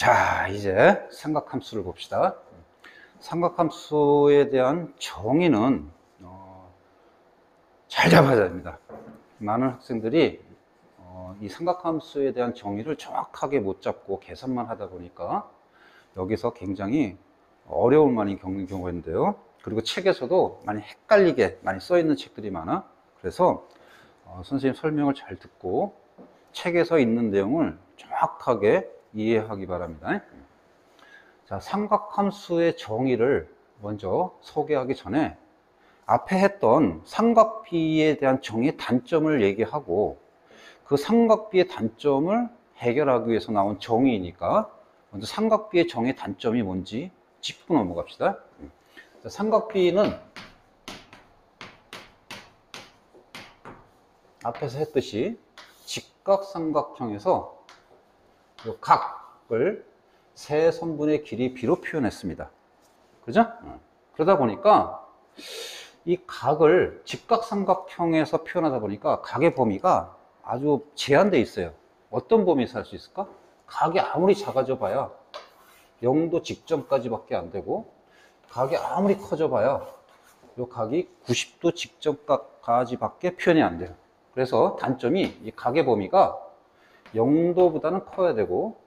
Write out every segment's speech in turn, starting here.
자, 이제 삼각함수를 봅시다. 삼각함수에 대한 정의는 잘 잡아야 됩니다. 많은 학생들이 이 삼각함수에 대한 정의를 정확하게 못 잡고 계산만 하다 보니까 여기서 굉장히 어려움을 많이 겪는 경우가 있는데요. 그리고 책에서도 많이 헷갈리게 많이 써 있는 책들이 많아. 그래서 선생님 설명을 잘 듣고 책에서 있는 내용을 정확하게 이해하기 바랍니다. 자, 삼각함수의 정의를 먼저 소개하기 전에 앞에 했던 삼각비에 대한 정의의 단점을 얘기하고 그 삼각비의 단점을 해결하기 위해서 나온 정의이니까 먼저 삼각비의 정의의 단점이 뭔지 짚고 넘어갑시다. 자, 삼각비는 앞에서 했듯이 직각삼각형에서 이 각을 세 선분의 길이 b로 표현했습니다. 그죠? 그러다 보니까 이 각을 직각삼각형에서 표현하다 보니까 각의 범위가 아주 제한되어 있어요. 어떤 범위에서 할 수 있을까? 각이 아무리 작아져 봐야 0도 직전까지밖에 안 되고, 각이 아무리 커져 봐야 이 각이 90도 직전까지밖에 표현이 안 돼요. 그래서 단점이 이 각의 범위가 0도보다는 커야 되고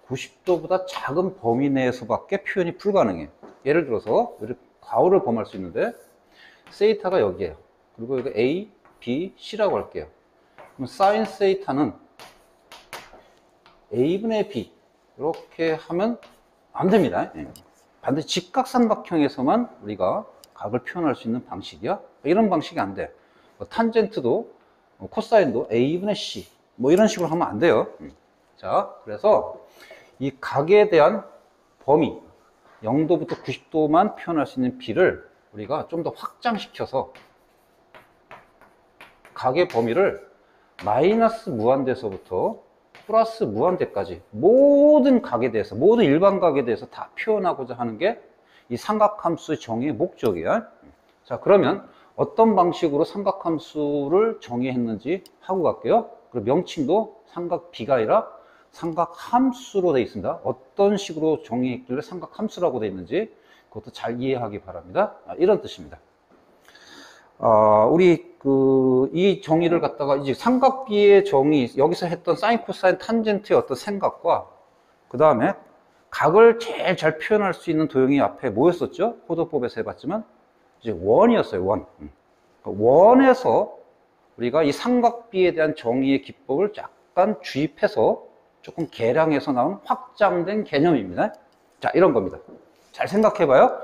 90도보다 작은 범위 내에서밖에 표현이 불가능해요. 예를 들어서 이렇게 괄호를 범할 수 있는데 세이타가 여기에요. 그리고 여기 A, B, C라고 할게요. 그럼 사인 세이타는 A분의 B 이렇게 하면 안 됩니다. 반드시 직각삼각형에서만 우리가 각을 표현할 수 있는 방식이야. 이런 방식이 안 돼. 탄젠트도 코사인도 A분의 C 뭐 이런 식으로 하면 안 돼요. 자, 그래서 이 각에 대한 범위 0도부터 90도만 표현할 수 있는 B를 우리가 좀 더 확장시켜서 각의 범위를 마이너스 무한대에서부터 플러스 무한대까지 모든 각에 대해서, 모든 일반각에 대해서 다 표현하고자 하는 게 이 삼각함수의 정의의 목적이야. 자, 그러면 어떤 방식으로 삼각함수를 정의했는지 하고 갈게요. 그리고 명칭도 삼각비가 아니라 삼각함수로 되어 있습니다. 어떤 식으로 정의했길래 삼각함수라고 되어 있는지 그것도 잘 이해하기 바랍니다. 이런 뜻입니다. 우리 이 정의를 갖다가 이제 삼각비의 정의, 여기서 했던 사인, 코사인, 탄젠트의 어떤 생각과 그 다음에 각을 제일 잘 표현할 수 있는 도형이 앞에 뭐였었죠? 호도법에서 해봤지만 이제 원이었어요. 원. 원에서 우리가 이 삼각비에 대한 정의의 기법을 약간 주입해서 조금 개량해서 나온 확장된 개념입니다. 자, 이런 겁니다. 잘 생각해봐요.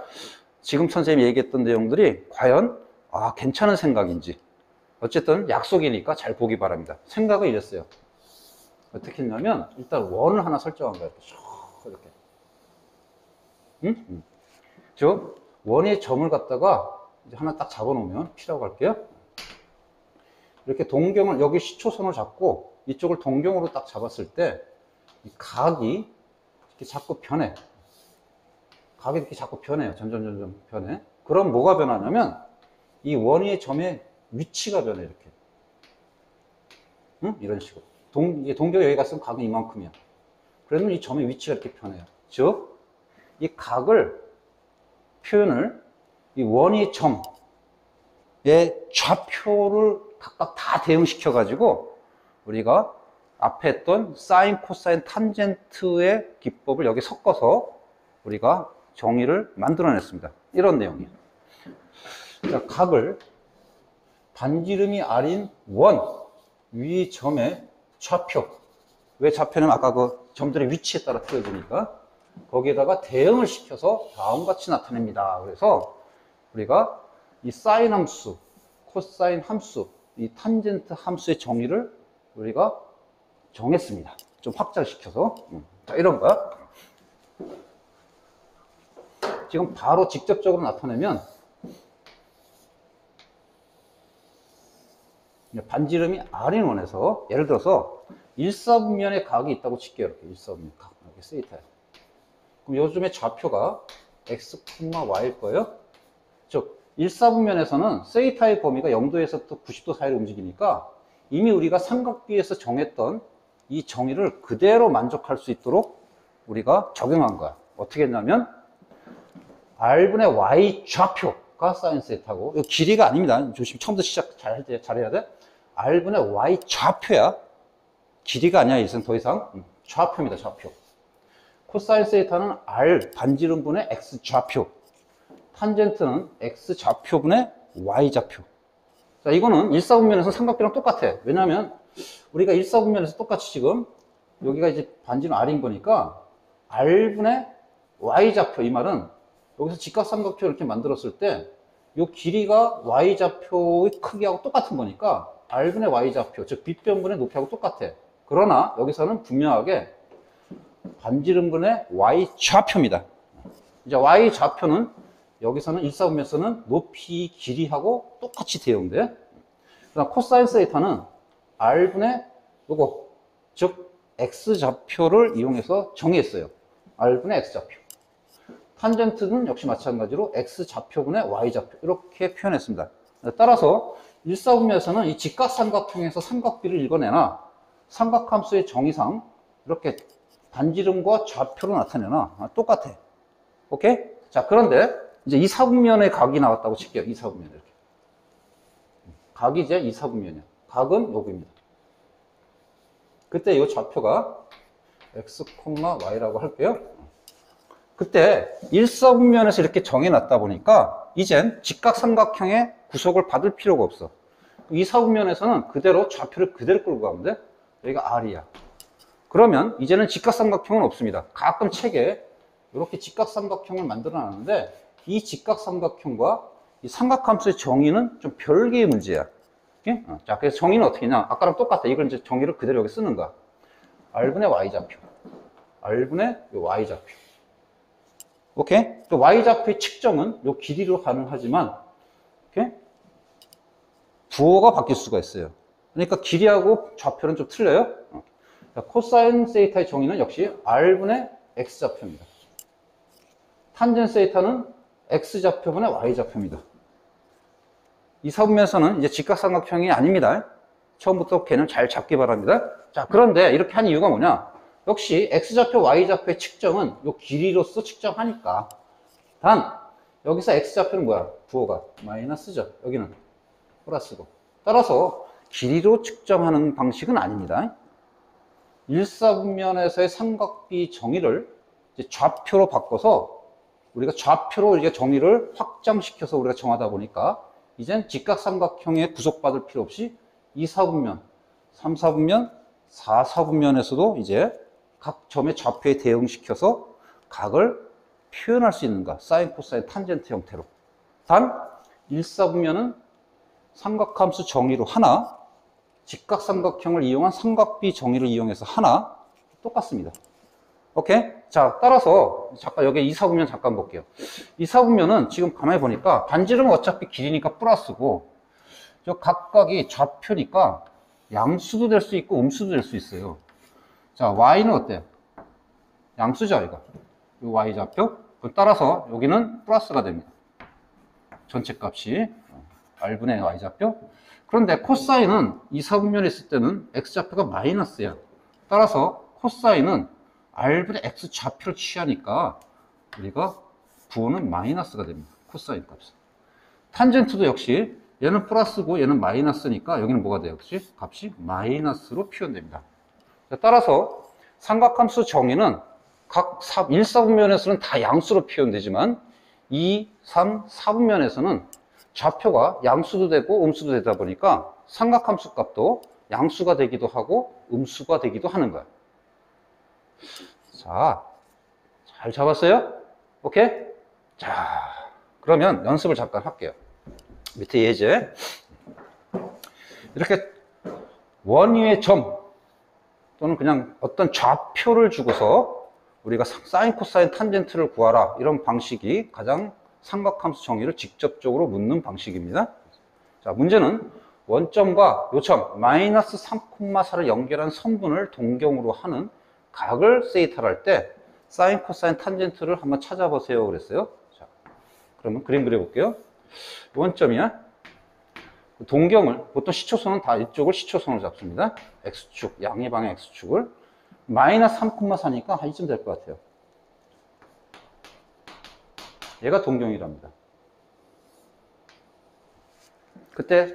지금 선생님이 얘기했던 내용들이 과연 괜찮은 생각인지. 어쨌든 약속이니까 잘 보기 바랍니다. 생각을 이랬어요. 어떻게 했냐면 일단 원을 하나 설정한 거예요. 이렇게. 즉 원의 점을 갖다가 이제 하나 딱 잡아놓으면 P라고 할게요. 이렇게 동경을, 여기 시초선을 잡고 이쪽을 동경으로 딱 잡았을 때 이 각이 이렇게 자꾸 변해. 각이 이렇게 자꾸 변해요. 점점 변해. 그럼 뭐가 변하냐면 이 원의 점의 위치가 변해. 이렇게. 이런 식으로. 동경이 여기 갔으면 각은 이만큼이야. 그러면 이 점의 위치가 이렇게 변해요. 즉 이 각을 표현을 이 원의 점의 좌표를 각각 다 대응시켜 가지고 우리가 앞에 했던 사인, 코사인, 탄젠트의 기법을 여기 섞어서 우리가 정의를 만들어냈습니다. 이런 내용이에요. 자, 각을 반지름이 R인 원 위 점의 좌표, 왜 좌표는 아까 그 점들의 위치에 따라 틀어지니까 거기에다가 대응을 시켜서 다음같이 나타냅니다. 그래서 우리가 이 사인 함수, 코사인 함수, 이 탄젠트 함수의 정의를 우리가 정했습니다. 좀 확장시켜서. 자, 이런 거야. 지금 바로 직접적으로 나타내면 반지름이 R인 원에서 예를 들어서 1사분면의 각이 있다고 칠게요. 이렇게 1사분면 각. 이렇게 세이타예요. 그럼 요즘의 좌표가 x, y일 거예요. 즉 1사분면에서는 세이타의 범위가 0도에서 또 90도 사이로 움직이니까 이미 우리가 삼각비에서 정했던 이 정의를 그대로 만족할 수 있도록 우리가 적용한 거야. 어떻게 했냐면 R분의 Y 좌표가 사인 세타고, 이거 길이가 아닙니다. 조심, 처음부터 시작 잘해야 돼. R분의 Y 좌표야. 길이가 아니야. 이제는 더 이상 좌표입니다. 좌표. 코사인 세타는 R 반지름분의 X 좌표, 탄젠트는 X 좌표분의 Y 좌표. 자, 이거는 일사분면에서 삼각비랑 똑같아. 왜냐하면 우리가 일사분면에서 똑같이 지금 여기가 이제 반지름 R인 거니까 R분의 Y 좌표, 이 말은 여기서 직각삼각표 이렇게 만들었을 때 이 길이가 Y 좌표의 크기하고 똑같은 거니까 R분의 Y 좌표, 즉 빗변분의 높이하고 똑같아. 그러나 여기서는 분명하게 반지름분의 Y 좌표입니다. 이제 Y 좌표는 여기서는 일사분면에서는 높이, 길이하고 똑같이 대응돼. 그다음 코사인 세타는 R분의 요거, 즉 X 좌표를 이용해서 정의했어요. R분의 X 좌표. 탄젠트는 역시 마찬가지로 X 좌표분의 Y 좌표, 이렇게 표현했습니다. 따라서 일사분면에서는 이 직각삼각형에서 삼각비를 읽어내나 삼각함수의 정의상 이렇게 반지름과 좌표로 나타내나 똑같아. 오케이? 자, 그런데 이제 이사분면의 각이 나왔다고 칠게요. 이사분면 이렇게. 각이 이제 이사분면이야. 각은 여기입니다. 그때 이 좌표가 x, y라고 할게요. 그때 일사분면에서 이렇게 정해놨다 보니까 이젠 직각삼각형의 구속을 받을 필요가 없어. 이사분면에서는 그대로 좌표를 그대로 끌고 가면 돼. 여기가 R이야. 그러면 이제는 직각삼각형은 없습니다. 가끔 책에 이렇게 직각삼각형을 만들어 놨는데 이 직각삼각형과 이 삼각함수의 정의는 좀 별개의 문제야. 예? 자, 그래서 정의는 어떻게 했냐? 아까랑 똑같아. 이걸 이제 정의를 그대로 여기 쓰는 거야. R분의 Y 좌표. R분의 Y 좌표. 오케이? 또 Y 좌표의 측정은 요 길이로 가능하지만, 오케이? 부호가 바뀔 수가 있어요. 그러니까 길이하고 좌표는 좀 틀려요. 자, 코사인 세타의 정의는 역시 R분의 X 좌표입니다. 탄젠 세타는 X 좌표분의 Y 좌표입니다. 이사분면에서는 이제 직각삼각형이 아닙니다. 처음부터 걔는 잘 잡기 바랍니다. 자, 그런데 이렇게 한 이유가 뭐냐? 역시 X좌표, Y좌표의 측정은 요 길이로서 측정하니까. 단, 여기서 X좌표는 뭐야? 부호가 마이너스죠. 여기는 플러스고. 따라서 길이로 측정하는 방식은 아닙니다. 일사분면에서의 삼각비 정의를 이제 좌표로 바꿔서 우리가 좌표로 이제 정의를 확장시켜서 우리가 정하다 보니까 이젠 직각삼각형에 구속받을 필요 없이 2사분면, 3사분면, 4사분면에서도 이제 각 점의 좌표에 대응시켜서 각을 표현할 수 있는가? 사인, 코사인, 탄젠트 형태로. 단, 1사분면은 삼각함수 정의로 하나, 직각삼각형을 이용한 삼각비 정의를 이용해서 하나, 똑같습니다. 오케이? 자, 따라서 잠깐 여기 2사분면 잠깐 볼게요. 2사분면은 지금 가만히 보니까 반지름은 어차피 길이니까 플러스고 저 각각이 좌표니까 양수도 될 수 있고 음수도 될 수 있어요. 자, y는 어때? 양수죠, 이거. 이 y 좌표. 따라서 여기는 플러스가 됩니다. 전체 값이 r분의 y 좌표. 그런데 코사인은 2사분면에 있을 때는 x 좌표가 마이너스야. 따라서 코사인은 r분의 x 좌표를 취하니까 우리가 부호는 마이너스가 됩니다. 코사인 값은. 탄젠트도 역시 얘는 플러스고 얘는 마이너스니까 여기는 뭐가 돼요? 역시 값이 마이너스로 표현됩니다. 따라서 삼각함수 정의는 각 1사분면에서는 다 양수로 표현되지만 2, 3, 4분면에서는 좌표가 양수도 되고 음수도 되다 보니까 삼각함수 값도 양수가 되기도 하고 음수가 되기도 하는 거야. 자, 잘 잡았어요? 오케이? 자, 그러면 연습을 잠깐 할게요. 밑에 예제. 이렇게 원위의 점 또는 그냥 어떤 좌표를 주고서 우리가 사인, 코사인, 탄젠트를 구하라, 이런 방식이 가장 삼각함수 정의를 직접적으로 묻는 방식입니다. 자, 문제는 원점과 요점 마이너스 3,4를 연결한 선분을 동경으로 하는 각을 세이타를 할 때 사인, 코사인, 탄젠트를 한번 찾아보세요 그랬어요. 자, 그러면 그림 그려볼게요. 원점이야. 동경을 보통 시초선은 다 이쪽을 시초선으로 잡습니다. x축, 양의 방향 x축을. 마이너스 3,4니까 한 이쯤 될 것 같아요. 얘가 동경이랍니다. 그때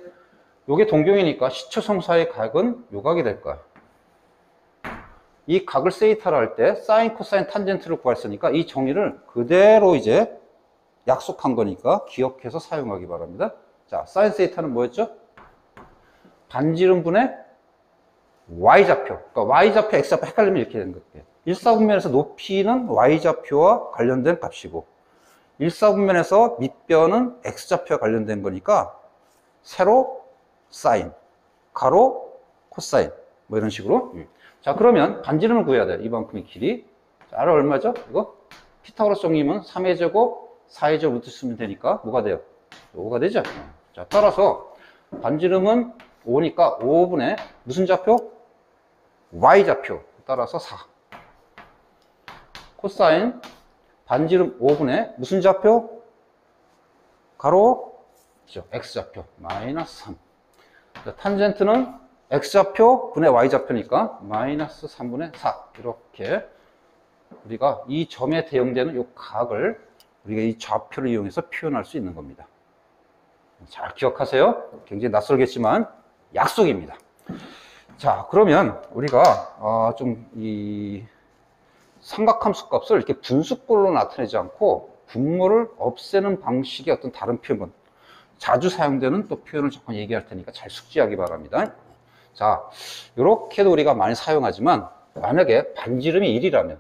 요게 동경이니까 시초성사의 각은 요 각이 될 거야. 이 각을 세이타로 할 때 사인, 코사인, 탄젠트를 구했으니까 이 정의를 그대로 이제 약속한 거니까 기억해서 사용하기 바랍니다. 자, 사인 세이타는 뭐였죠? 반지름분의 y좌표. 그러니까 y좌표, x좌표 헷갈리면 이렇게 되는 거예요. 일사분면에서 높이는 y좌표와 관련된 값이고 일사분면에서 밑변은 x좌표와 관련된 거니까 세로 사인, 가로 코사인 뭐 이런 식으로. 자, 그러면 반지름을 구해야 돼. 이만큼의 길이. 자, r 얼마죠? 이거 피타고라스 정리면 3의 제곱 4의 제곱 루트 쓰면 되니까 뭐가 돼요? 5가 되죠. 자, 따라서 반지름은 5니까 5분의 무슨 좌표? y좌표. 따라서 4. 코사인 반지름 5분의 무슨 좌표? 가로 x좌표 마이너스 3. 자, 탄젠트는 x좌표 분의 y좌표니까 마이너스 3분의 4. 이렇게 우리가 이 점에 대응되는 이 각을 우리가 이 좌표를 이용해서 표현할 수 있는 겁니다. 잘 기억하세요. 굉장히 낯설겠지만 약속입니다. 자, 그러면 우리가 좀 이 삼각함수 값을 이렇게 분수꼴로 나타내지 않고 분모를 없애는 방식의 어떤 다른 표현, 자주 사용되는 또 표현을 잠깐 얘기할 테니까 잘 숙지하기 바랍니다. 자, 이렇게도 우리가 많이 사용하지만 만약에 반지름이 1이라면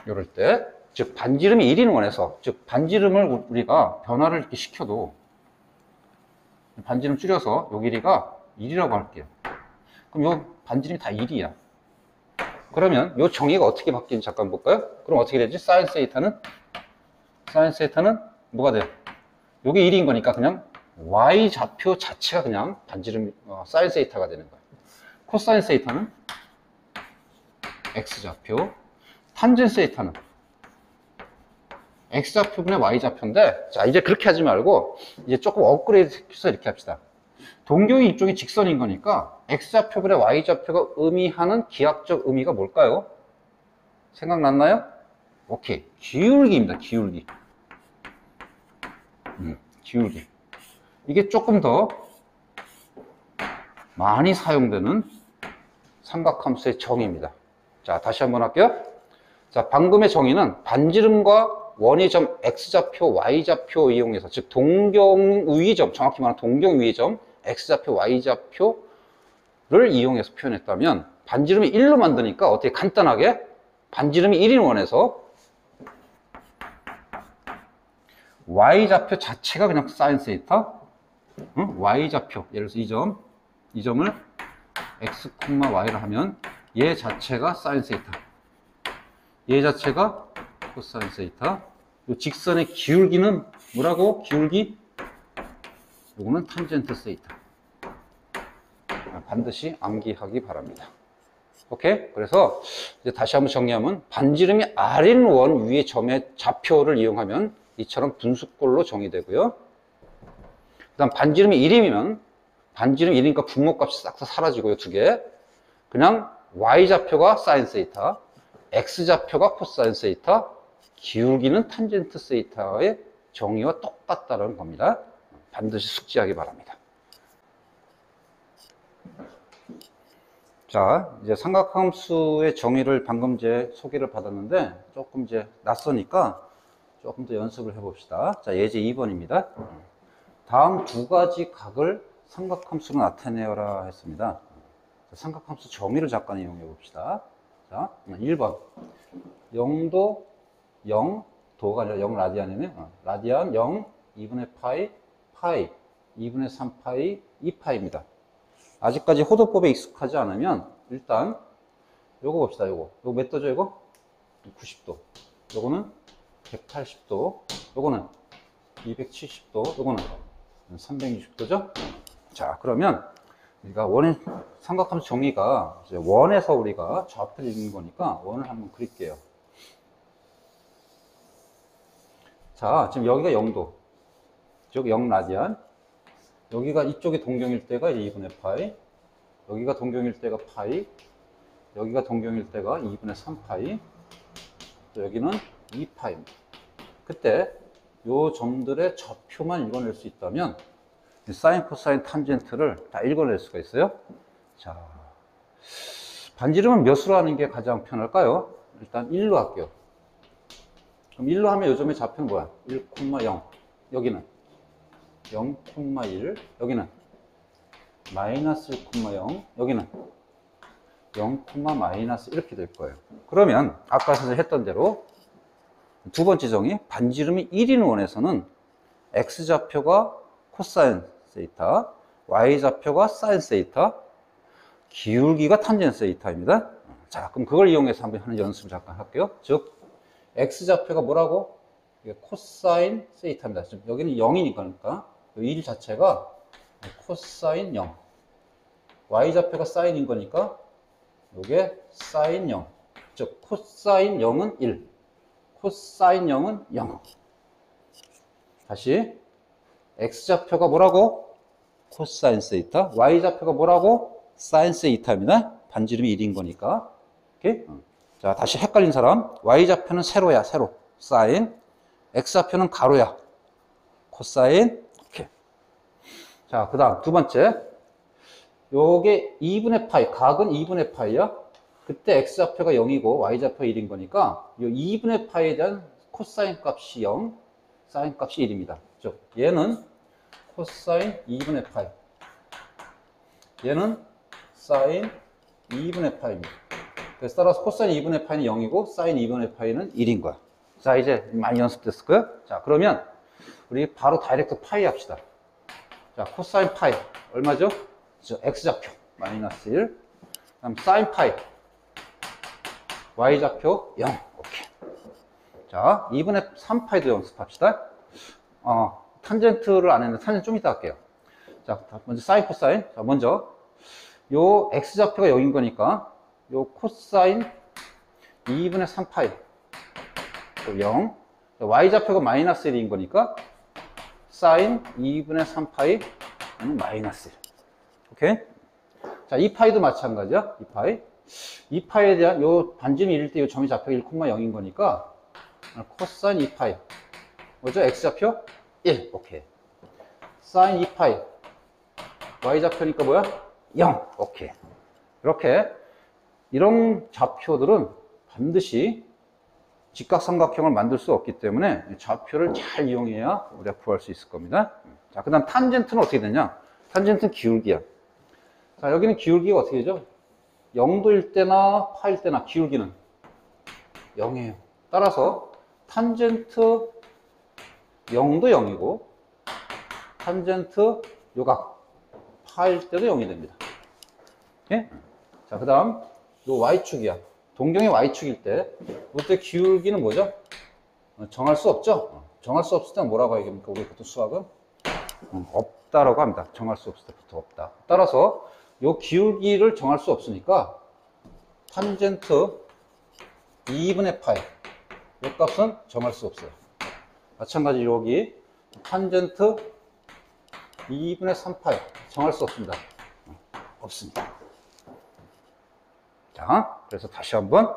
이럴 때, 즉 반지름이 1인 원에서, 즉 반지름을 우리가 변화를 이렇게 시켜도 반지름 줄여서 요 길이가 1이라고 할게요. 그럼 요 반지름이 다 1이야. 그러면 요 정의가 어떻게 바뀌는지 잠깐 볼까요? 그럼 어떻게 되지? 사인 세이타는 뭐가 돼요? 요게 1인 거니까 그냥 y 좌표 자체가 그냥 반지름 사인 세이타가 되는 거예요. 코사인 세이타는 x 좌표, 탄젠 세이타는 x 좌표분의 y 좌표인데, 자, 이제 그렇게 하지 말고 이제 조금 업그레이드 해서 이렇게 합시다. 동경이 이쪽이 직선인 거니까 x좌표분의 y좌표가 의미하는 기하적 의미가 뭘까요? 생각났나요? 오케이. 기울기입니다. 기울기. 기울기. 이게 조금 더 많이 사용되는 삼각함수의 정의입니다. 자, 다시 한번 할게요. 자, 방금의 정의는 반지름과 원의 점 x좌표, y좌표 이용해서, 즉 동경위점, 정확히 말하면 동경위점 x좌표, y좌표를 이용해서 표현했다면 반지름이 1로 만드니까 어떻게 간단하게 반지름이 1인 원에서 y좌표 자체가 그냥 사인 세이타, y좌표, 예를 들어서 이 점을 x, y를 하면 얘 자체가 사인 세이타, 얘 자체가 코사인 세이타, 이 직선의 기울기는 뭐라고? 기울기? 요거는 탄젠트 세이타. 반드시 암기하기 바랍니다. 오케이? 그래서 이제 다시 한번 정리하면 반지름이 R인 원 위의 점의 좌표를 이용하면 이처럼 분수꼴로 정의되고요. 그 다음 반지름이 1이면 반지름 1이니까 분모값이 싹 다 사라지고요. 두 개. 그냥 Y좌표가 사인 세이타, X좌표가 코사인 세이타, 기울기는 탄젠트 세이타의 정의와 똑같다는 겁니다. 반드시 숙지하기 바랍니다. 자, 이제 삼각함수의 정의를 방금 이제 소개를 받았는데 조금 이제 낯서니까 조금 더 연습을 해봅시다. 자, 예제 2번입니다. 다음 두 가지 각을 삼각함수로 나타내어라 했습니다. 삼각함수 정의를 잠깐 이용해 봅시다. 자, 1번. 0도 0, 도가 아니라 0 라디안이네요. 라디안 0, 2분의 파이, 2분의 3파이, 2파이입니다. 아직까지 호도법에 익숙하지 않으면 일단 요거 봅시다. 요거 몇 도죠? 이거 90도, 요거는 180도, 요거는 270도, 요거는 360도죠. 자, 그러면 우리가 원의 삼각함수 정의가 이제 원에서 우리가 좌표를 읽는 거니까 원을 한번 그릴게요. 자, 지금 여기가 0도, 즉 0라디안, 여기가 이쪽이 동경일 때가 2분의 파이, 여기가 동경일 때가 파이, 여기가 동경일 때가 2분의 3파이, 또 여기는 2파입니다. 그때 요 점들의 좌표만 읽어낼 수 있다면 사인, 코사인, 탄젠트를 다 읽어낼 수가 있어요. 자, 반지름은 몇으로 하는 게 가장 편할까요? 일단 1로 할게요. 그럼 1로 하면 요 점의 좌표는 뭐야? 1,0. 여기는 0,1. 여기는 마이너스 1,0. 여기는 0, 마이너스 이렇게 될 거예요. 그러면 아까 선생님 했던 대로 두 번째 정의, 반지름이 1인 원에서는 x좌표가 코사인 세이타, y좌표가 사인 세이타, 기울기가 탄젠 세이타입니다. 자, 그럼 그걸 이용해서 한번 하는 연습을 잠깐 할게요. 즉, x좌표가 뭐라고? 이게 코사인 세이타입니다. 지금 여기는 0이니까, 1 자체가 코사인 0. y좌표가 사인인 거니까, 이게 사인 0. 즉, 코사인 0은 1. 코사인 0은 0. 다시, x좌표가 뭐라고? 코사인 세이타. y좌표가 뭐라고? 사인 세이타입니다. 반지름이 1인 거니까. 오케이? 자, 다시 헷갈린 사람. y좌표는 세로야, 세로. 사인. x좌표는 가로야. 코사인. 오케이. 자, 그 다음 두 번째. 요게 2분의 파이. 각은 2분의 파이야. 그때 x좌표가 0이고 y좌표가 1인 거니까 요 2분의 파이에 대한 코사인 값이 0, 사인 값이 1입니다. 즉, 얘는 코사인 2분의 파이. 얘는 사인 2분의 파이입니다. 그래서 따라서 코사인 2분의 파이는 0이고 사인 2분의 파이는 1인 거야. 자, 이제 많이 연습됐을 거예요. 자, 그러면 우리 바로 다이렉트 파이 합시다. 자, 코사인 파이 얼마죠? x좌표 마이너스 1. 그다음 사인 파이 y좌표 0. 오케이. 자, 2분의 3파이도 연습합시다. 탄젠트를 안 했는데 탄젠트 좀 이따 할게요. 자, 먼저 사인, 코사인. 자, 먼저 요 x좌표가 0인 거니까 요 코사인 2분의 3파이 0. y좌표가 마이너스 1인 거니까 사인 2분의 3파이 마이너스 1. 오케이? 자, 2파이도 마찬가지야. 2파이. 2파이에 대한 요 반지름 1일 때 요 점의 좌표가 1,0인 거니까 코사인 2파이. 뭐죠? x좌표 1. 오케이. 사인 2파이. y좌표니까 뭐야? 0. 오케이. 이렇게 이런 좌표들은 반드시 직각삼각형을 만들 수 없기 때문에 좌표를 잘 이용해야 우리가 구할 수 있을 겁니다. 자, 그 다음 탄젠트는 어떻게 되냐? 탄젠트는 기울기야. 자, 여기는 기울기가 어떻게 되죠? 0도일 때나 파일 때나 기울기는 0이에요. 따라서 탄젠트 0도 0이고 탄젠트 요각 파일 때도 0이 됩니다. 예? 자, 그 다음 요 y축이야. 동경의 y축일 때 이때 기울기는 뭐죠? 정할 수 없죠? 정할 수 없을 때는 뭐라고 얘기합니까? 우리 보통 수학은 없다라고 합니다. 정할 수 없을 때부터 없다. 따라서 요 기울기를 정할 수 없으니까 탄젠트 2분의 파이 요 값은 정할 수 없어요. 마찬가지로 여기 탄젠트 2분의 3파이 정할 수 없습니다. 없습니다. 자, 그래서 다시 한번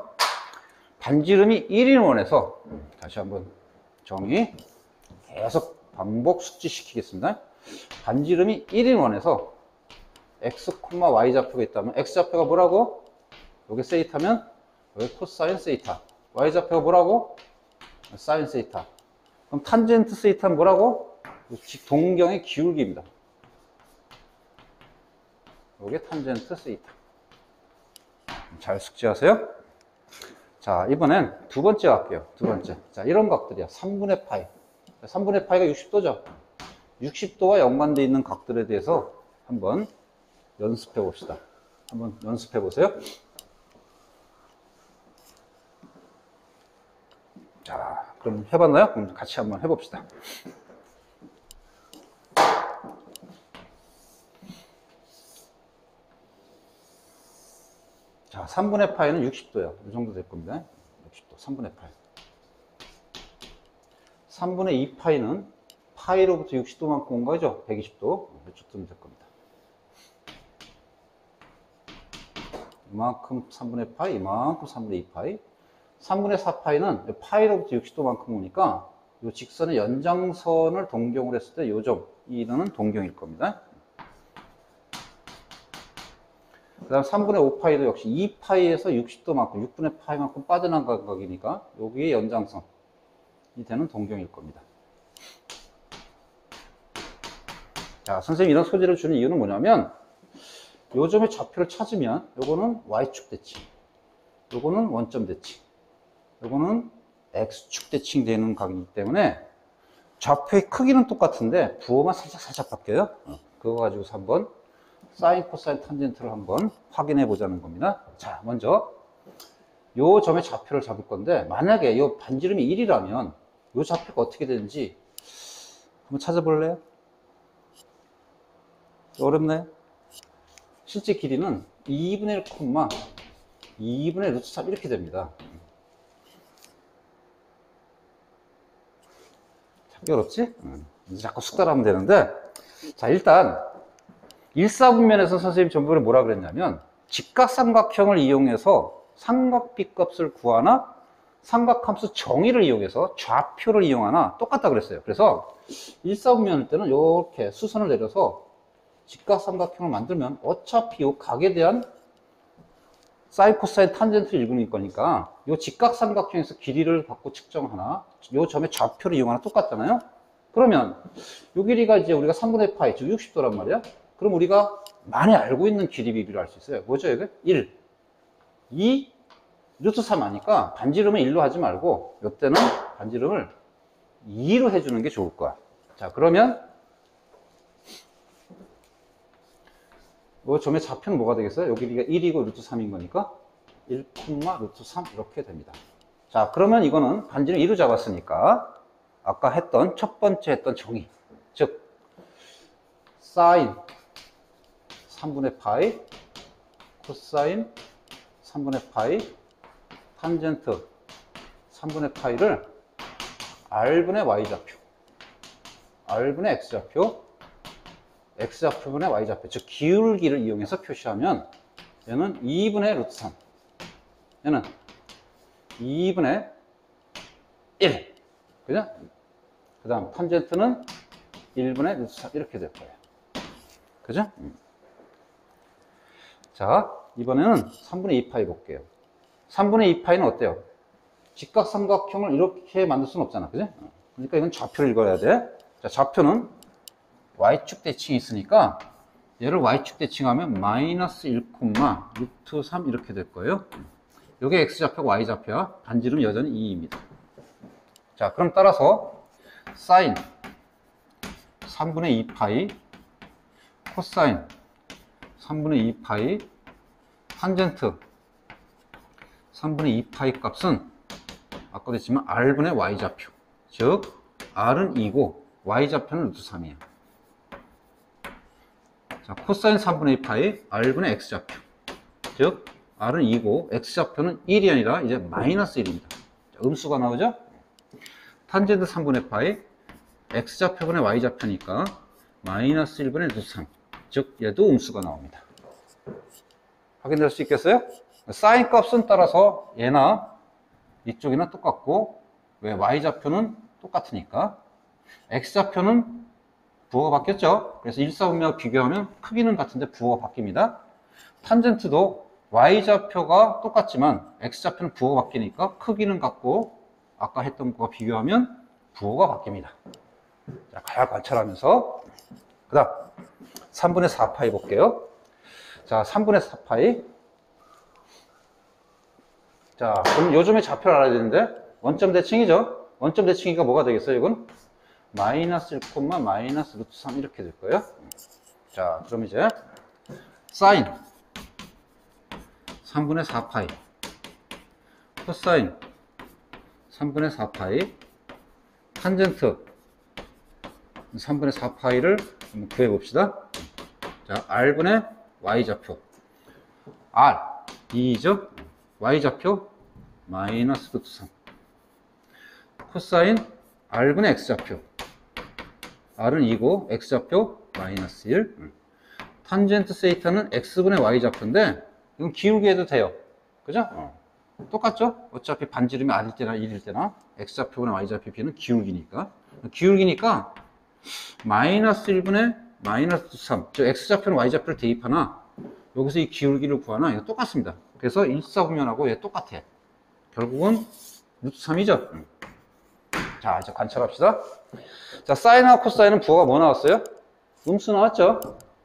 반지름이 1인 원에서 다시 한번 정의 계속 반복 숙지시키겠습니다. 반지름이 1인 원에서 x, y좌표가 있다면 x좌표가 뭐라고? 여기 세이타면 여기 코사인 세이타. y좌표가 뭐라고? 사인 세이타. 그럼 탄젠트 세이타는 뭐라고? 동경의 기울기입니다. 여기 탄젠트 세이타. 잘 숙지하세요. 자, 이번엔 두 번째 갈게요. 두 번째. 자, 이런 각들이야. 3분의 파이. 3분의 파이가 60도죠? 60도와 연관되어 있는 각들에 대해서 한번 연습해 봅시다. 한번 연습해 보세요. 자, 그럼 해봤나요? 그럼 같이 한번 해봅시다. 자, 3분의 파이는 60도예요. 이 정도 될 겁니다. 60도, 3분의 파이. 3분의 2파이는 파이로부터 60도만큼 온 거죠? 120도. 이쯤 될 겁니다. 이만큼 3분의 파이, 이만큼 3분의 2파이. 3분의 4파이는 파이로부터 60도만큼 오니까 이 직선의 연장선을 동경으로 했을 때 요 점, 이는 동경일 겁니다. 그 다음 3분의 5파이도 역시 2파이에서 60도만큼, 6분의 파이만큼 빠져나간 각이니까 여기에 연장선이 되는 동경일 겁니다. 자, 선생님이 이런 소재를 주는 이유는 뭐냐면 요 점의 좌표를 찾으면 요거는 Y축 대칭, 요거는 원점 대칭, 요거는 X축 대칭 되는 각이기 때문에 좌표의 크기는 똑같은데 부호만 살짝 바뀌어요. 그거 가지고서 한번 사인, 코사인, 탄젠트를 한번 확인해 보자는 겁니다. 자, 먼저 요 점의 좌표를 잡을 건데 만약에 요 반지름이 1이라면 요 좌표가 어떻게 되는지 한번 찾아볼래요? 어렵나요? 실제 길이는 2분의 1, 2분의 루트 3 이렇게 됩니다. 찾기 어렵지? 이제 자꾸 숙달하면 되는데, 자, 일단 1사분면에서 선생님이 전번에 뭐라 그랬냐면 직각삼각형을 이용해서 삼각비 값을 구하나 삼각함수 정의를 이용해서 좌표를 이용하나 똑같다 그랬어요. 그래서 1사분면일 때는 이렇게 수선을 내려서 직각삼각형을 만들면 어차피 이 각에 대한 사인, 코사인, 탄젠트를 읽는 거니까 이 직각삼각형에서 길이를 갖고 측정하나 이 점의 좌표를 이용하나 똑같잖아요. 그러면 이 길이가 이제 우리가 3분의 파이, 즉 60도란 말이야. 그럼 우리가 많이 알고 있는 길이 비율을 알 수 있어요. 뭐죠, 이게? 1, 2, 루트 3 하니까 반지름을 1로 하지 말고 이때는 반지름을 2로 해주는 게 좋을 거야. 자, 그러면 이 점의 좌표는 뭐가 되겠어요? 여기 길이가 1이고 루트 3인 거니까 1, 루트 3 이렇게 됩니다. 자, 그러면 이거는 반지름 2로 잡았으니까 아까 했던 첫 번째 했던 정의, 즉 사인 3분의 파이, 코사인 3분의 파이, 탄젠트 3분의 파이를 R분의 Y좌표, R분의 X좌표, X좌표분의 Y좌표, 즉 기울기를 이용해서 표시하면 얘는 2분의 루트 3, 얘는 2분의 1, 그죠? 그 다음 탄젠트는 1분의 루트 3 이렇게 될 거예요. 그죠? 자, 이번에는 3분의 2파이 볼게요. 3분의 2파이는 어때요? 직각삼각형을 이렇게 만들 수는 없잖아. 그죠? 그러니까 이건 좌표를 읽어야 돼. 자, 좌표는 Y축 대칭이 있으니까 얘를 Y축 대칭하면 마이너스 1, 루트 3 이렇게 될 거예요. 이게 X좌표가 Y좌표야. 반지름 여전히 2입니다. 자, 그럼 따라서 사인 3분의 2파이, 코사인 3분의 2파이, 탄젠트 3분의 2파이 값은 아까도 했지만 R분의 Y좌표, 즉 R은 2고 Y좌표는 루트 3이에요. 자, 코사인 3분의 2파이, R분의 X좌표, 즉 R은 2고 X좌표는 1이 아니라 이제 마이너스 1입니다. 자, 음수가 나오죠? 탄젠트 3분의 파이, X좌표분의 Y좌표니까 마이너스 1분의 루트 3, 즉 얘도 음수가 나옵니다. 확인될 수 있겠어요? 사인 값은 따라서 얘나 이쪽이나 똑같고, 왜? Y좌표는 똑같으니까. X좌표는 부호가 바뀌었죠? 그래서 1사분면과 비교하면 크기는 같은데 부호가 바뀝니다. 탄젠트도 Y좌표가 똑같지만 X좌표는 부호가 바뀌니까 크기는 같고 아까 했던 거와 비교하면 부호가 바뀝니다. 자, 가야 관찰하면서 그 다음 3분의 4파이 볼게요. 자, 3분의 4파이. 자, 그럼 요즘에 좌표를 알아야 되는데 원점 대칭이죠. 원점 대칭이니까 뭐가 되겠어요? 이건 마이너스 1, 마이너스 루트 3 이렇게 될 거예요. 자, 그럼 이제 사인 3분의 4파이, 코사인 3분의 4파이, 탄젠트 3분의 4파이를 한번 구해봅시다. 자, R분의 Y좌표, R 2죠. Y좌표 마이너스 루트 3, 코사인 R분의 X좌표, R은 2고 X좌표 마이너스 1, 탄젠트 세이타는 X분의 Y좌표인데 이건 기울기 해도 돼요. 그죠? 똑같죠? 어차피 반지름이 R일 때나 1일 때나 X좌표나 Y좌표 B는 기울기니까. 기울기니까 마이너스 1분의 마이너스 3. 즉, X좌표는 Y좌표를 대입하나 여기서 이 기울기를 구하나 이거 똑같습니다. 그래서 일사분면하고 얘 똑같아. 결국은 루트 3이죠. 자, 이제 관찰합시다. 자, 사인하고 코사인은 부호가 뭐 나왔어요? 음수 나왔죠?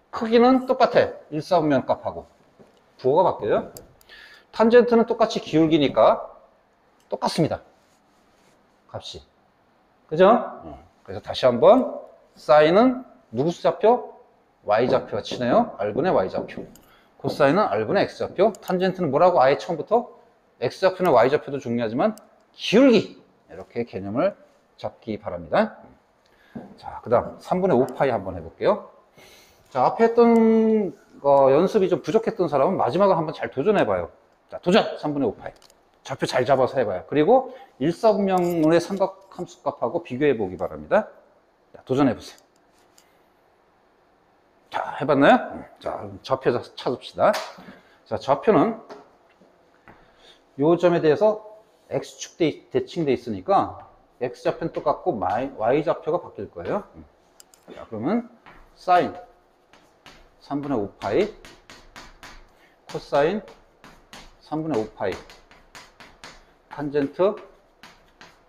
크기는 똑같아. 일사분면 값하고. 부호가 바뀌어요. 탄젠트는 똑같이 기울기니까 똑같습니다. 값이. 그죠? 그래서 다시 한번 사인은 누구 수좌표? Y좌표가 치네요. R분의 Y좌표. 코사인은 R분의 X좌표. 탄젠트는 뭐라고? 아예 처음부터 X좌표나 Y좌표도 중요하지만 기울기. 이렇게 개념을 잡기 바랍니다. 자, 그 다음 3분의 5파이 한번 해볼게요. 자, 앞에 했던 연습이 좀 부족했던 사람은 마지막을 한번 잘 도전해봐요. 자, 도전! 3분의 5파이. 좌표 잘 잡아서 해봐요. 그리고 일사분면의 삼각함수 값하고 비교해보기 바랍니다. 자, 도전해보세요. 자, 해봤나요? 자, 좌표 찾읍시다. 자, 좌표는 요 점에 대해서 X축 대칭돼 있으니까 X좌표는 똑같고 Y좌표가 바뀔 거예요. 자, 그러면 사인 3분의 5파이 코사인 3분의 5파이 탄젠트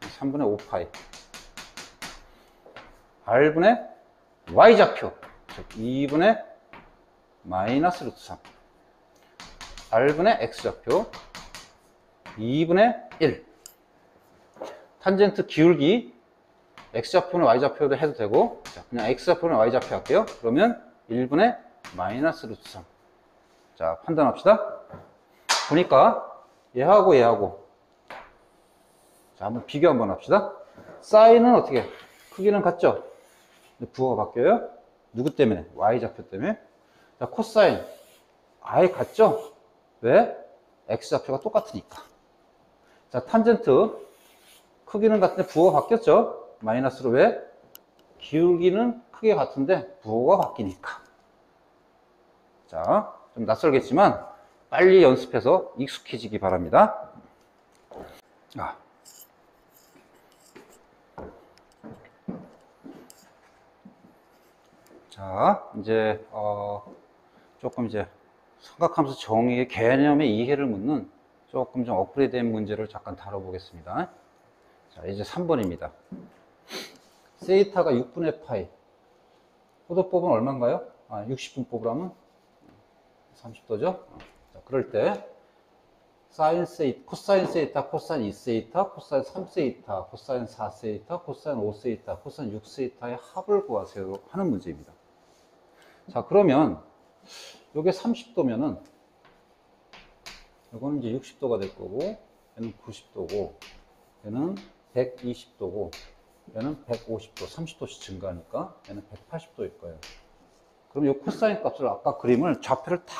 3분의 5파이 R분의 Y좌표 즉 2분의 마이너스 루트 3 R분의 X좌표 2분의 1 탄젠트 기울기 X좌표는 Y좌표도 해도 되고 자, 그냥 X좌표는 Y좌표 할게요. 그러면 1분의 마이너스 루트 3 자, 판단합시다. 보니까 얘하고 얘하고 자, 한번 비교 한번 합시다. 사인은 어떻게? 크기는 같죠? 근데 부호가 바뀌어요. 누구 때문에? Y좌표 때문에. 자, 코사인 아예 같죠? 왜? X좌표가 똑같으니까. 자, 탄젠트 크기는 같은데 부호가 바뀌었죠? 마이너스로 왜? 기울기는 크게 같은데 부호가 바뀌니까. 자, 좀 낯설겠지만 빨리 연습해서 익숙해지기 바랍니다. 자, 이제 조금 이제 삼각함수 정의의 개념의 이해를 묻는 조금 좀 업그레이드된 문제를 잠깐 다뤄보겠습니다. 자, 이제 3번입니다. 세이타가 6분의 파이. 호도법은 얼마인가요? 60분 뽑으라면 30도죠? 자, 그럴 때 사인 세이타, 코사인 세이타, 코사인 2세이타, 코사인 3세이타, 코사인 4세이타, 코사인 5세이타, 코사인 6세이타의 합을 구하세요 하는 문제입니다. 자, 그러면 요게 30도면은 이거는 이제 60도가 될 거고 얘는 90도고 얘는 120도고 얘는 150도, 30도씩 증가하니까 얘는 180도일 거예요. 그럼 이 코사인 값을 아까 그림을 좌표를 다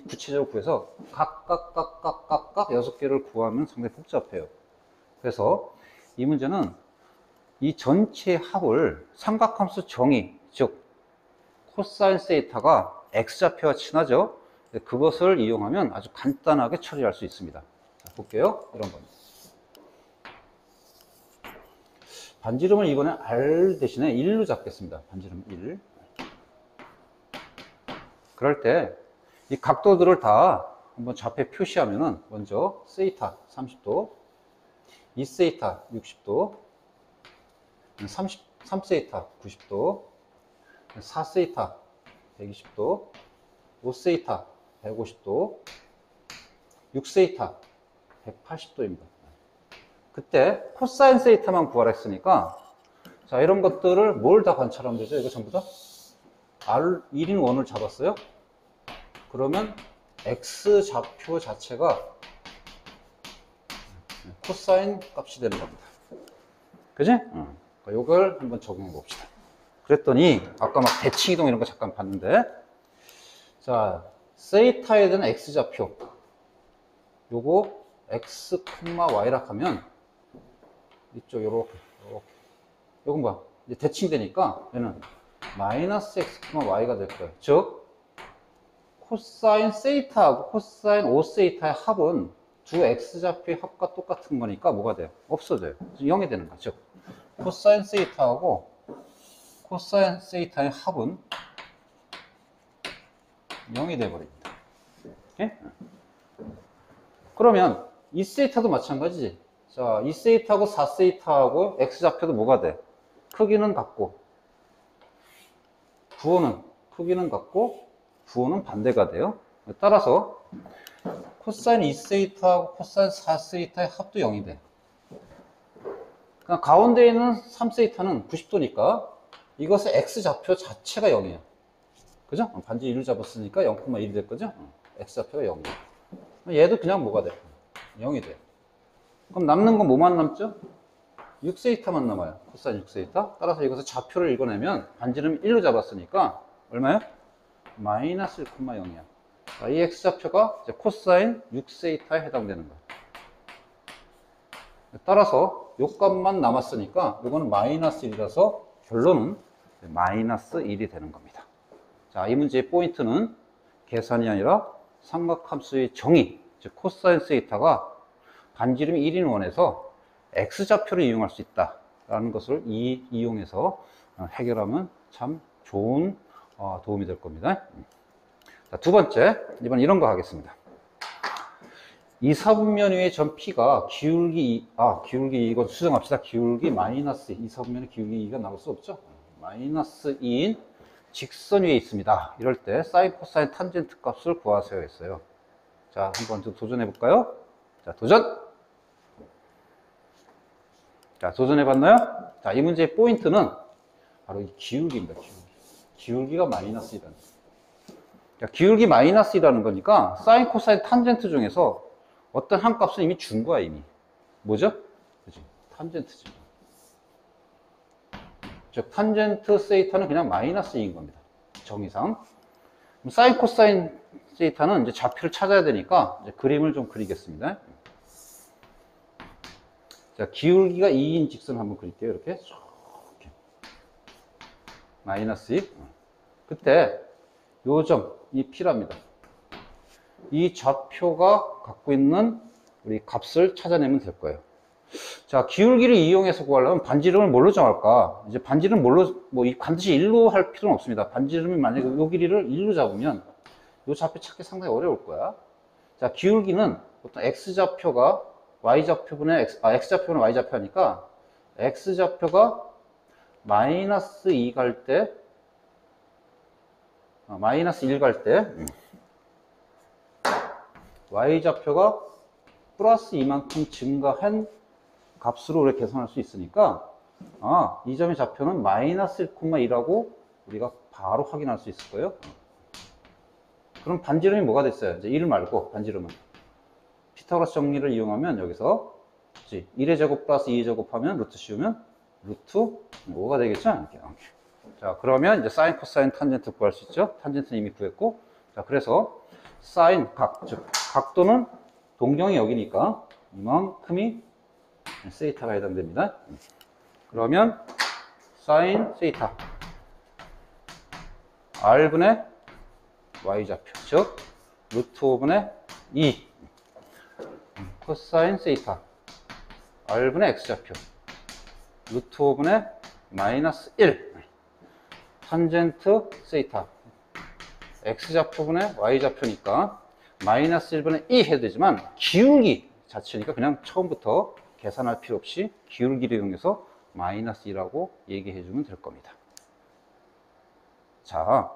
구체적으로 구해서 각각 6개를 구하면 상당히 복잡해요. 그래서 이 문제는 이 전체 합을 삼각함수 정의, 즉 코사인 세이타가 X좌표와 친하죠. 그것을 이용하면 아주 간단하게 처리할 수 있습니다. 자, 볼게요. 이런 겁니다. 반지름을 이번에 R 대신에 1로 잡겠습니다. 반지름 1. 그럴 때 이 각도들을 다 한번 좌표에 표시하면은 먼저 세이타 30도, 2세이타 60도, 3세이타 90도, 4세이타 120도, 5세이타 150도, 6세이타 180도입니다. 그때 코사인 세이타만 구하라 했으니까 자, 이런 것들을 뭘 다 관찰하면 되죠? 이거 전부 다 R 1인 원을 잡았어요. 그러면 X 좌표 자체가 코사인 값이 되는 겁니다. 그지? 이걸 한번 적용해 봅시다. 그랬더니 아까 막 대칭 이동 이런 거 잠깐 봤는데 자, 세이타에 대한 X 좌표 요거 X, Y라 하면 이쪽 요렇게 요건 봐. 이제 대칭되니까 얘는 마이너스 X, Y가 될 거예요. 즉 코사인 세이타하고 코사인 5세이타의 합은 두 x좌표의 합과 똑같은 거니까 뭐가 돼요? 없어져요. 0이 되는 거죠. 코사인 세이타하고 코사인 세이타의 합은 0이 돼버립니다. 오케이? 그러면 2세이타도 마찬가지지. 자, 2세이타하고 4세이타하고 x좌표도 뭐가 돼? 크기는 같고 부호는 크기는 같고 부호는 반대가 돼요. 따라서 코사인 2세이타하고 코사인 4세이타의 합도 0이 돼. 그러니까 가운데 있는 3세이타는 90도니까 이것의 x좌표 자체가 0이에요. 그죠? 반지 1을 잡았으니까 0,1이 됐거죠? x좌표가 0이에요. 얘도 그냥 뭐가 돼? 0이 돼. 그럼 남는 건 뭐만 남죠? 6세이타만 남아요. 코사인 6세이타. 따라서 이것을 좌표를 읽어내면 반지름 1로 잡았으니까 얼마요? 마이너스 1,0이야. 이 x좌표가 이제 코사인 6세이타에 해당되는 거예요. 따라서 요 값만 남았으니까 이거는 마이너스 1이라서 결론은 마이너스 1이 되는 겁니다. 자, 이 문제의 포인트는 계산이 아니라 삼각함수의 정의, 즉 코사인 세이타가 반지름이 1인 원에서 x좌표를 이용할 수 있다라는 것을 이용해서 해결하면 참 좋은 도움이 될 겁니다. 자, 두 번째, 이번 이런 거 하겠습니다. 2, 4분면 위의 점 P가 기울기 이건 수정합시다. 기울기 마이너스 2, 4분면의 기울기 2가 나올 수 없죠. 마이너스 2인 직선 위에 있습니다. 이럴 때 사인, 코사인, 탄젠트 값을 구하세요 했어요. 자, 한번 좀 도전해 볼까요? 자, 도전! 자, 도전해봤나요? 자, 이 문제의 포인트는 바로 이 기울기입니다. 기울기가 마이너스 2라는 거예요. 자, 기울기 마이너스 2라는 거니까 사인, 코사인, 탄젠트 중에서 어떤 한 값은 이미 준 거야, 이미. 뭐죠? 그치? 탄젠트죠. 즉, 탄젠트 세이타는 그냥 마이너스 2인 겁니다. 정의상. 사인, 코사인 세이타는 이제 좌표를 찾아야 되니까 이제 그림을 좀 그리겠습니다. 자, 기울기가 2인 직선 한번 그릴게요. 이렇게. 마이너스 2. 그때 요 점, 이 P랍니다. 이 좌표가 갖고 있는 우리 값을 찾아내면 될 거예요. 자, 기울기를 이용해서 구하려면 반지름을 뭘로 정할까? 이제 반지름 뭘로, 반드시 1로 할 필요는 없습니다. 반지름이 만약에 요 길이를 1로 잡으면 요 좌표 찾기 상당히 어려울 거야. 자, 기울기는 보통 x좌표가 y좌표분의 x좌표는 y좌표 하니까 x좌표가 마이너스 2 갈 때, 마이너스 1 갈 때, y좌표가 플러스 2만큼 증가한 값으로 우리가 계산할 수 있으니까, 이 점의 좌표는 마이너스 1,2라고 우리가 바로 확인할 수 있을 거예요. 그럼 반지름이 뭐가 됐어요? 이제 1 말고 반지름은. 피타고라스 정리를 이용하면 여기서 1의 제곱 플러스 2의 제곱 하면 루트 씌우면 루트 5가 되겠죠? 이렇게. 자, 그러면 이제 사인, 코사인, 탄젠트 구할 수 있죠? 탄젠트는 이미 구했고. 자, 그래서 사인 각, 즉 각도는 동경이 여기니까 이만큼이 세이타가 해당됩니다. 그러면 사인 세이타 R분의 Y좌표, 즉 루트 5분의 2 코사인 세이타 R분의 X좌표 루트 5분의 마이너스 1 탄젠트 세이타 X좌표분의 Y좌표니까 마이너스 1분의 2 해도 되지만 기울기 자체니까 그냥 처음부터 계산할 필요 없이 기울기를 이용해서 마이너스 2라고 얘기해 주면 될 겁니다. 자,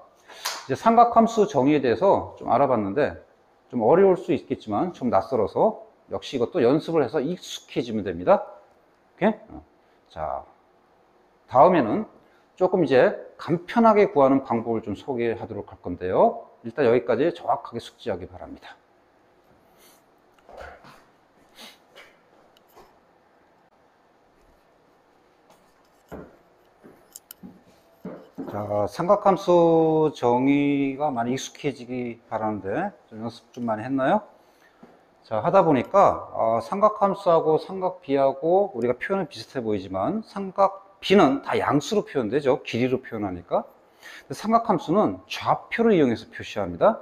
이제 삼각함수 정의에 대해서 좀 알아봤는데 좀 어려울 수 있겠지만 좀 낯설어서 역시 이것도 연습을 해서 익숙해지면 됩니다. 오케이? 자, 다음에는 조금 이제 간편하게 구하는 방법을 좀 소개하도록 할 건데요. 일단 여기까지 정확하게 숙지하기 바랍니다. 자, 삼각함수 정의가 많이 익숙해지기 바라는데 좀 연습 좀 많이 했나요? 자, 하다 보니까 삼각함수하고 삼각비하고 우리가 표현은 비슷해 보이지만 삼각비는 다 양수로 표현되죠. 길이로 표현하니까. 삼각함수는 좌표를 이용해서 표시합니다.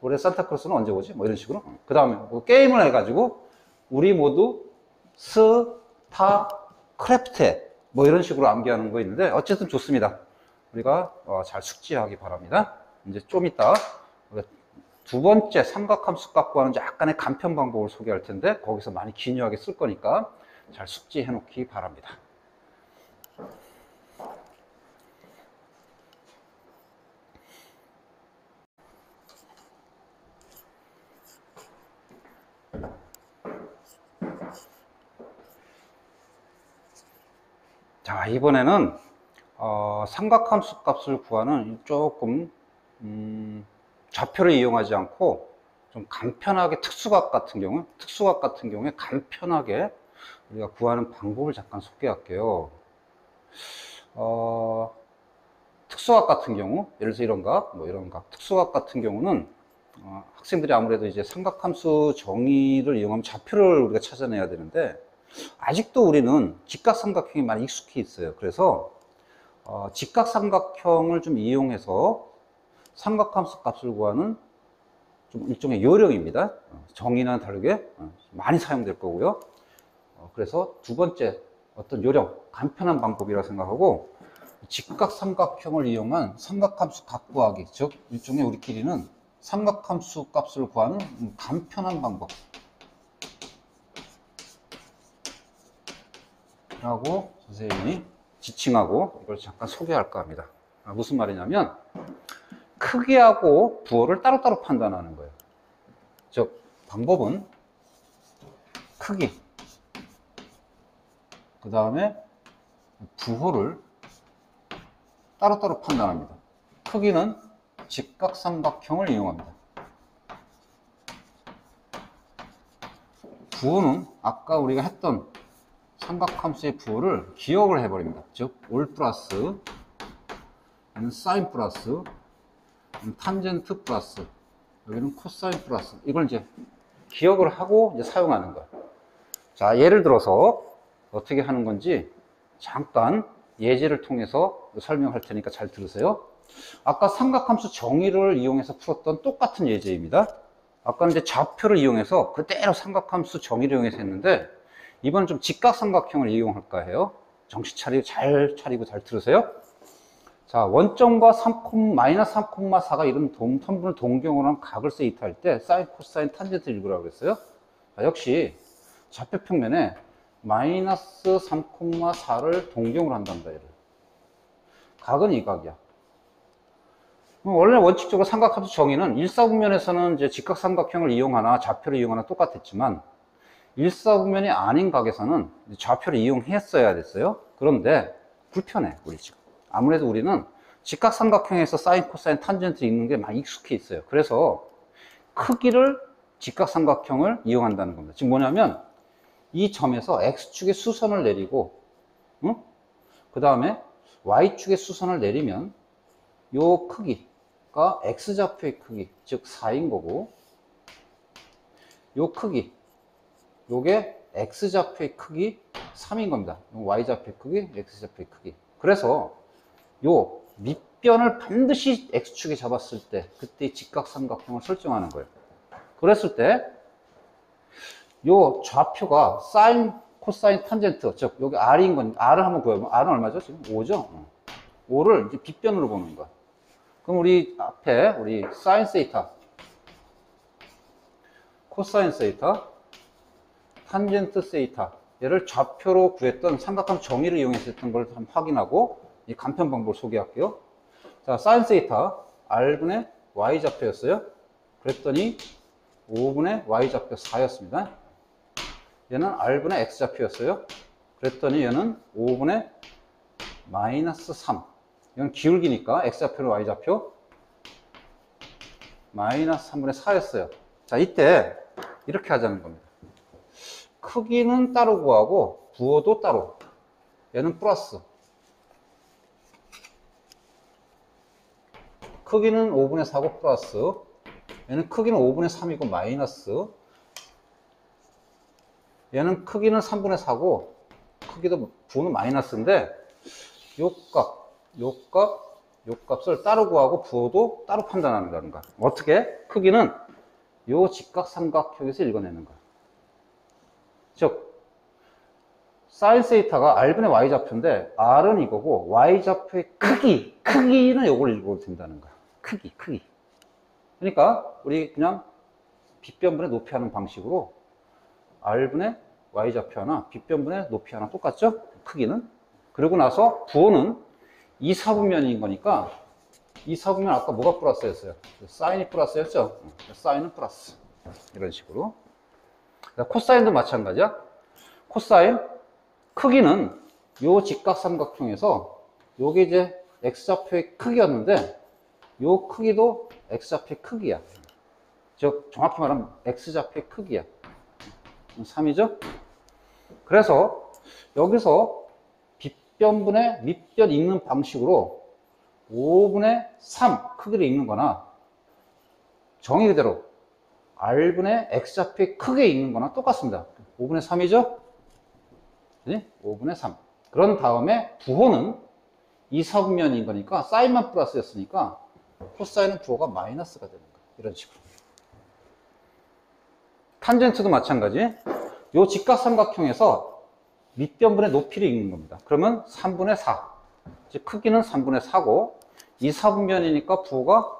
올해 산타클로스는 언제 오지? 뭐 이런 식으로. 그 다음에 뭐 게임을 해가지고 우리 모두 스타크래프트에 뭐 이런 식으로 암기하는 거 있는데 어쨌든 좋습니다. 우리가 잘 숙지하기 바랍니다. 이제 좀 이따 두 번째 삼각함수 값 구하는 약간의 간편 방법을 소개할 텐데 거기서 많이 기묘하게 쓸 거니까 잘 숙지해 놓기 바랍니다. 자, 이번에는 삼각함수 값을 구하는 조금 좌표를 이용하지 않고 좀 간편하게 특수각 같은 경우에 간편하게 우리가 구하는 방법을 잠깐 소개할게요. 특수각 같은 경우, 예를 들어서 이런 각, 뭐 이런 각, 특수각 같은 경우는 학생들이 아무래도 이제 삼각함수 정의를 이용하면 좌표를 우리가 찾아내야 되는데 아직도 우리는 직각삼각형이 많이 익숙해 있어요. 그래서 직각삼각형을 좀 이용해서 삼각함수 값을 구하는 좀 일종의 요령입니다. 정의는 다르게 많이 사용될 거고요. 그래서 두 번째 어떤 요령, 간편한 방법이라고 생각하고 직각삼각형을 이용한 삼각함수 값 구하기, 즉 일종의 우리끼리는 삼각함수 값을 구하는 간편한 방법 라고 선생님이 지칭하고 이걸 잠깐 소개할까 합니다. 무슨 말이냐면 크기하고 부호를 따로따로 판단하는 거예요. 즉 방법은 크기, 그 다음에 부호를 따로따로 판단합니다. 크기는 직각삼각형을 이용합니다. 부호는 아까 우리가 했던 삼각함수의 부호를 기억을 해버립니다. 즉, 올 플러스, 사인 플러스, 탄젠트 플러스, 여기는 코사인 플러스. 이걸 이제 기억을 하고 이제 사용하는 거예요. 자, 예를 들어서 어떻게 하는 건지 잠깐 예제를 통해서 설명할 테니까 잘 들으세요. 아까 삼각함수 정의를 이용해서 풀었던 똑같은 예제입니다. 아까는 이제 좌표를 이용해서 그대로 삼각함수 정의를 이용해서 했는데 이번엔 좀 직각삼각형을 이용할까 해요. 정신 잘 차리고 잘 들으세요. 자, 원점과 마이너스 3,4가 이런 선분을 동경으로 한 각을 세이트할 때 사인, 코사인, 탄젠트를 읽으라고 그랬어요. 자, 역시 좌표 평면에 마이너스 3,4를 동경으로 한답니다. 얘를. 각은 이 각이야. 원래 원칙적으로 삼각함수 정의는 일사분면에서는 이제 직각삼각형을 이용하나 좌표를 이용하나 똑같았지만 일사분면이 아닌 각에서는 좌표를 이용했어야 됐어요. 그런데 불편해, 우리 지금. 아무래도 우리는 직각삼각형에서 사인, 코사인, 탄젠트 읽는 게 많이 익숙해 있어요. 그래서 크기를 직각삼각형을 이용한다는 겁니다. 지금 뭐냐면 이 점에서 X축의 수선을 내리고 그 다음에 Y축의 수선을 내리면 요 크기가 X좌표의 크기, 즉 4인 거고 요 크기, 요게 X좌표의 크기 3인 겁니다. Y좌표의 크기, X좌표의 크기. 그래서 요 밑변을 반드시 X축에 잡았을 때 그때 직각삼각형을 설정하는 거예요. 그랬을 때 요 좌표가 사인, 코사인, 탄젠트, 즉 여기 R인 건 R을 한번 구해보면 R은 얼마죠? 지금 5죠? 5를 이제 빗변으로 보는 거야. 그럼 우리 앞에 우리 사인 세이타, 코사인 세이타, 탄젠트 세이타 얘를 좌표로 구했던 삼각함 정의를 이용해서 했던 걸 한번 확인하고 이 간편 방법을 소개할게요. 자, 사인 세이타 R분의 Y좌표였어요. 그랬더니 5분의 Y좌표 4였습니다. 얘는 R분의 X좌표였어요. 그랬더니 얘는 5분의 마이너스 3. 이건 기울기니까 X좌표는 Y좌표 마이너스 3분의 4였어요. 자, 이때 이렇게 하자는 겁니다. 크기는 따로 구하고 부호도 따로. 얘는 플러스. 크기는 5분의 4고 플러스. 얘는 크기는 5분의 3이고 마이너스. 얘는 크기는 3분의 4고 크기도 부호는 마이너스인데 요 값, 요 값을 따로 구하고 부호도 따로 판단한다는 거야. 어떻게? 크기는 요 직각삼각형에서 읽어내는 거야. 즉 사인 세이타가 R분의 Y좌표인데 R은 이거고 Y좌표의 크기는 요걸 읽어도 된다는 거야. 크기. 그러니까 우리 그냥 빗변분의 높이 하는 방식으로 R분의 Y좌표 하나, 빗변분의 높이 하나 똑같죠? 크기는. 그리고 나서 부호는 2사분면인 거니까 2사분면 아까 뭐가 플러스였어요? 사인이 플러스였죠? 사인은 플러스. 이런 식으로. 코사인도 마찬가지야. 코사인 크기는 요 직각삼각형에서 요게 이제 x좌표의 크기였는데 요 크기도 x좌표의 크기야. 즉 정확히 말하면 x좌표의 크기야. 3이죠? 그래서 여기서 빗변분의 밑변 읽는 방식으로 5분의 3 크기를 읽는 거나 정의 그대로 R분의 X좌표의 크게 읽는 거나 똑같습니다. 5분의 3이죠? 네? 5분의 3. 그런 다음에 부호는 2사분면인 거니까 사인만 플러스였으니까 코사인은 부호가 마이너스가 되는 거예요. 이런 식으로. 탄젠트도 마찬가지. 요 직각삼각형에서 밑변분의 높이를 읽는 겁니다. 그러면 3분의 4. 즉 크기는 3분의 4고 2사분면이니까 부호가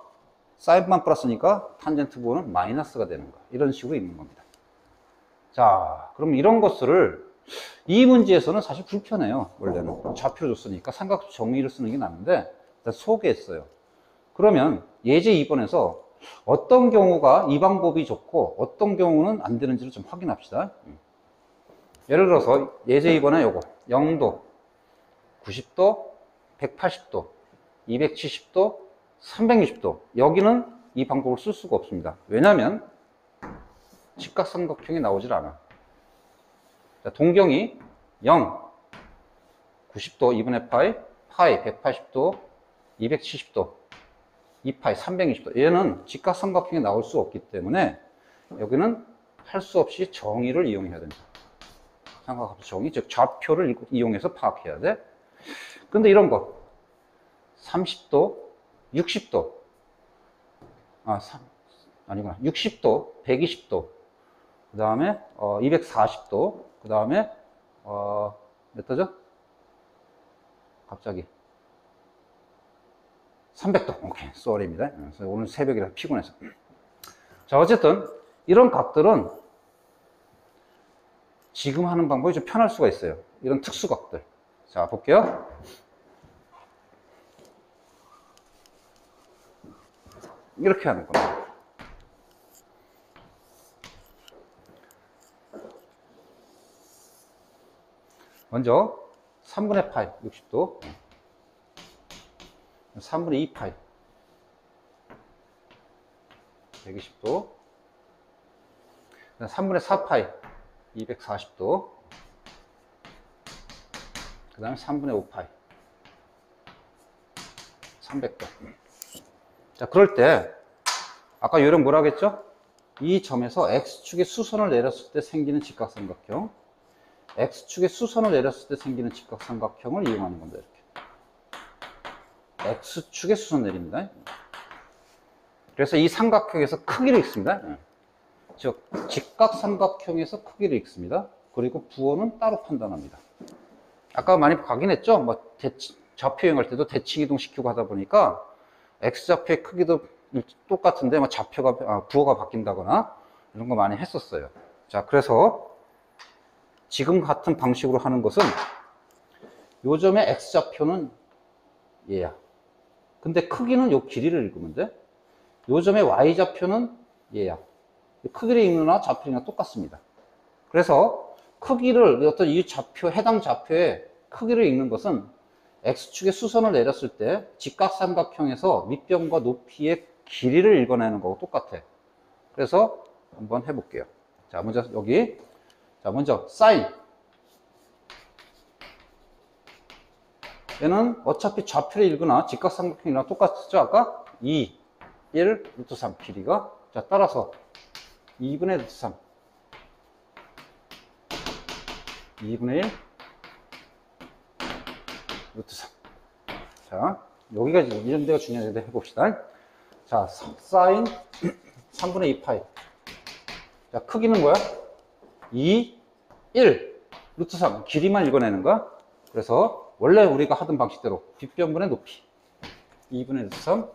사인만 플러스니까 탄젠트 부호는 마이너스가 되는 거예요. 이런 식으로 읽는 겁니다. 자, 그럼 이런 것들을 이 문제에서는 사실 불편해요. 원래는 좌표를 줬으니까 삼각수 정의를 쓰는 게 낫는데 일단 소개했어요. 그러면 예제 2번에서 어떤 경우가 이 방법이 좋고 어떤 경우는 안 되는지를 좀 확인합시다. 예를 들어서 예제 2번에 요거 0도, 90도, 180도, 270도, 360도. 여기는 이 방법을 쓸 수가 없습니다. 왜냐하면 직각삼각형이 나오질 않아. 자, 동경이 0, 90도 2분의 파이, 180도, 270도, 2파이, 320도. 얘는 직각삼각형이 나올 수 없기 때문에 여기는 할 수 없이 정의를 이용해야 된다. 삼각함수 정의, 즉 좌표를 이용해서 파악해야 돼. 근데 이런 거 30도, 60도, 아니구나. 60도, 120도, 그 다음에 240도, 그 다음에 몇 도죠? 갑자기 300도. 오케이, 쏘리입니다. 오늘 새벽이라 피곤해서. 자, 어쨌든 이런 각들은 지금 하는 방법이 좀 편할 수가 있어요. 이런 특수각들. 자, 볼게요. 이렇게 하는 겁니다. 먼저 3분의 파이 60도, 3분의 2 파이 120도, 3분의 4 파이 240도, 그 다음에 3분의 5 파이 300도. 자, 그럴 때 아까 요령 뭐라고 했죠? 이 점에서 X축의 수선을 내렸을 때 생기는 직각삼각형, X축의 수선을 내렸을 때 생기는 직각삼각형을 이용하는 겁니다. 이렇게 X축의 수선 내립니다. 그래서 이 삼각형에서 크기를 읽습니다. 즉 직각삼각형에서 크기를 읽습니다. 그리고 부호는 따로 판단합니다. 아까 많이 확인했죠? 뭐 좌표여행할 때도 대칭이동 시키고 하다 보니까 X좌표의 크기도 똑같은데 뭐 부호가 바뀐다거나 이런 거 많이 했었어요. 자, 그래서 지금 같은 방식으로 하는 것은 요점의 X좌표는 얘야. 근데 크기는 요 길이를 읽으면 돼. 요점의 Y좌표는 얘야. 크기를 읽느나 좌표를 읽느나 똑같습니다. 그래서 크기를 어떤 이 좌표, 해당 좌표의 크기를 읽는 것은 X축의 수선을 내렸을 때 직각삼각형에서 밑변과 높이의 길이를 읽어내는 거고 똑같아. 그래서 한번 해볼게요. 자, 먼저 여기. 자, 먼저 사인. 얘는 어차피 좌표를 읽거나 직각삼각형이랑 똑같죠? 아까 2, 1, 루트 3 길이가. 자, 따라서 2분의 루트 3, 2분의 1 루트 3. 자, 여기가 이런 데가 중요한데 해봅시다. 자, 사인 3분의 2 파이. 자, 크기는 뭐야? 2, 1, 루트 3. 길이만 읽어내는 거야. 그래서 원래 우리가 하던 방식대로 빗변분의 높이 2분의 루트 3.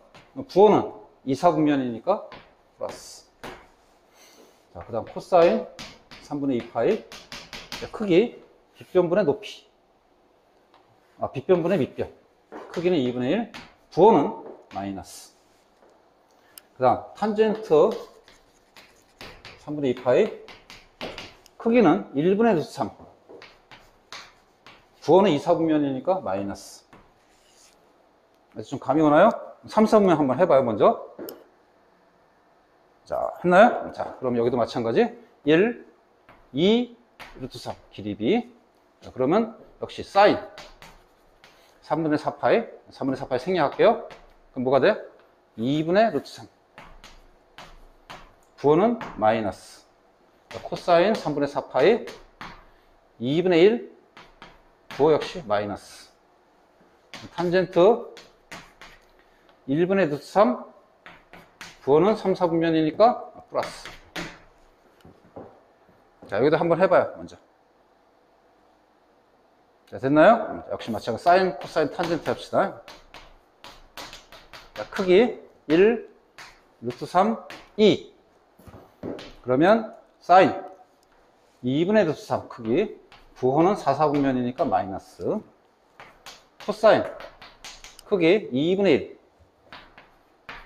부호는 2, 4분면이니까 플러스. 자, 그 다음 코사인 3분의 2 파이. 자, 크기 빗변분의 높이. 빗변분의 밑변. 크기는 2분의 1. 부호는 마이너스. 그 다음 탄젠트 3분의 2 파이. 크기는 1분의 루트 3. 부호는 2, 4분면이니까 마이너스. 그래서 좀 감이 오나요? 3, 4분면 한번 해봐요, 먼저. 자, 했나요? 자, 그럼 여기도 마찬가지. 1, 2, 루트 3. 길이 b. 자, 그러면 역시 사인 3분의 4 파이. 3분의 4 파이 생략할게요. 그럼 뭐가 돼? 2분의 루트 3. 부호는 마이너스. 자, 코사인 3분의 4 파이. 2분의 1. 부호 역시 마이너스. 탄젠트 1분의 루트 3. 부호는 3, 4분면이니까 플러스. 자, 여기도 한번 해봐요, 먼저. 자, 됐나요? 역시 마찬가지 사인, 코사인, 탄젠트 합시다. 자, 크기 1, 루트 3, 2. 그러면 사인 2분의 루트 3 크기. 부호는 4, 4분면이니까 마이너스. 코사인 크기 2분의 1.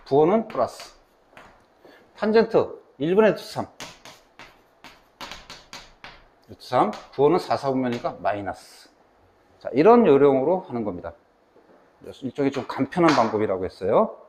부호는 플러스. 탄젠트 1분의 루트 3. 루트 3. 부호는 4, 4분면이니까 마이너스. 자, 이런 요령으로 하는 겁니다. 일종의 좀 간편한 방법이라고 했어요.